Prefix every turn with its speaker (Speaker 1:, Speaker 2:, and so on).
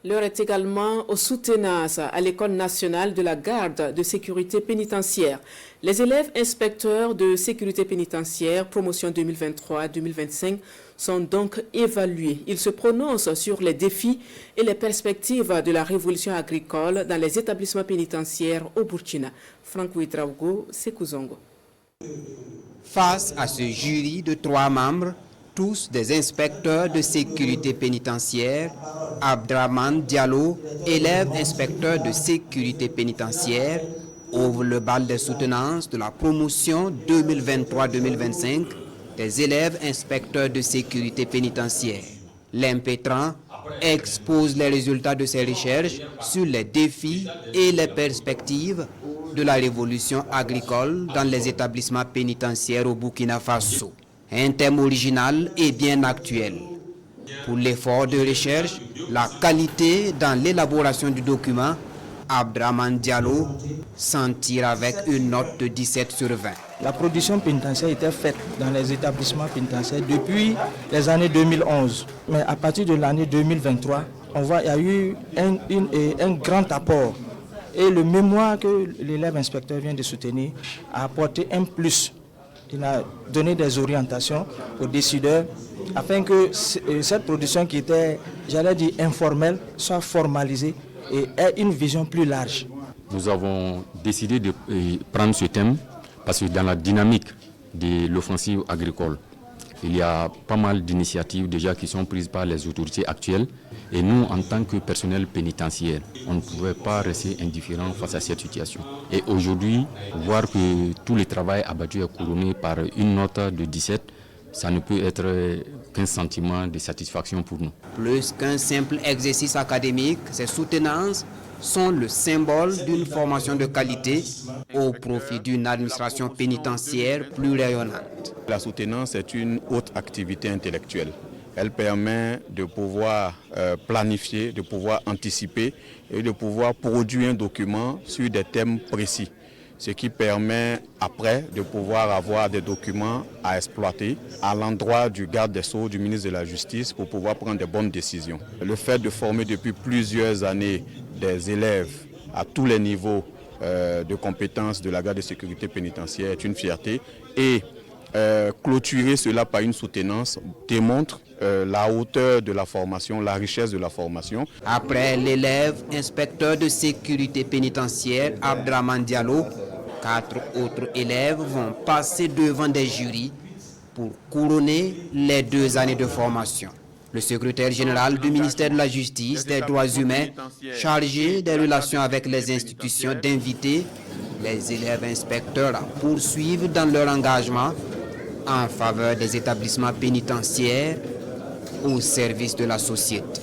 Speaker 1: L'heure est également aux soutenances à l'École nationale de la garde de sécurité pénitentiaire. Les élèves inspecteurs de sécurité pénitentiaire promotion 2023-2025 sont donc évalués. Ils se prononcent sur les défis et les perspectives de la révolution agricole dans les établissements pénitentiaires au Burkina. Franck Ouedraogo, Sekuzongo.
Speaker 2: Face à ce jury de 3 membres, tous des inspecteurs de sécurité pénitentiaire, Abdraman Diallo, élève inspecteur de sécurité pénitentiaire, ouvre le bal des soutenances de la promotion 2023-2025 des élèves inspecteurs de sécurité pénitentiaire. L'impétrant expose les résultats de ses recherches sur les défis et les perspectives de la révolution agricole dans les établissements pénitentiaires au Burkina Faso. Un thème original et bien actuel. Pour l'effort de recherche, la qualité dans l'élaboration du document, Abdraman Diallo s'en tire avec une note de 17 sur 20.
Speaker 3: La production pénitentiaire était faite dans les établissements pénitentiaires depuis les années 2011. Mais à partir de l'année 2023, on voit qu'il y a eu un grand apport. Et le mémoire que l'élève inspecteur vient de soutenir a apporté un plus. Il a donné des orientations aux décideurs afin que cette production qui était, j'allais dire, informelle, soit formalisée et ait une vision plus large.
Speaker 4: Nous avons décidé de prendre ce thème parce que dans la dynamique de l'offensive agricole, il y a pas mal d'initiatives déjà qui sont prises par les autorités actuelles et nous, en tant que personnel pénitentiaire, on ne pouvait pas rester indifférent face à cette situation. Et aujourd'hui, voir que tout le travail abattu est couronné par une note de 17, ça ne peut être qu'un sentiment de satisfaction pour nous.
Speaker 2: Plus qu'un simple exercice académique, ces soutenances sont le symbole d'une formation de qualité au profit d'une administration pénitentiaire plus rayonnante.
Speaker 5: La soutenance est une haute activité intellectuelle. Elle permet de pouvoir planifier, de pouvoir anticiper et de pouvoir produire un document sur des thèmes précis. Ce qui permet après de pouvoir avoir des documents à exploiter à l'endroit du garde des Sceaux, du ministre de la Justice pour pouvoir prendre de bonnes décisions. Le fait de former depuis plusieurs années des élèves à tous les niveaux de compétences de la garde de sécurité pénitentiaire est une fierté et clôturer cela par une soutenance démontre la hauteur de la formation, la richesse de la formation.
Speaker 2: Après l'élève inspecteur de sécurité pénitentiaire Abdraman Diallo, 4 autres élèves vont passer devant des jurys pour couronner les 2 années de formation. Le secrétaire général du ministère de la Justice, des Droits humains, chargé des relations avec les institutions, d'inviter les élèves inspecteurs à poursuivre dans leur engagement en faveur des établissements pénitentiaires au service de la société.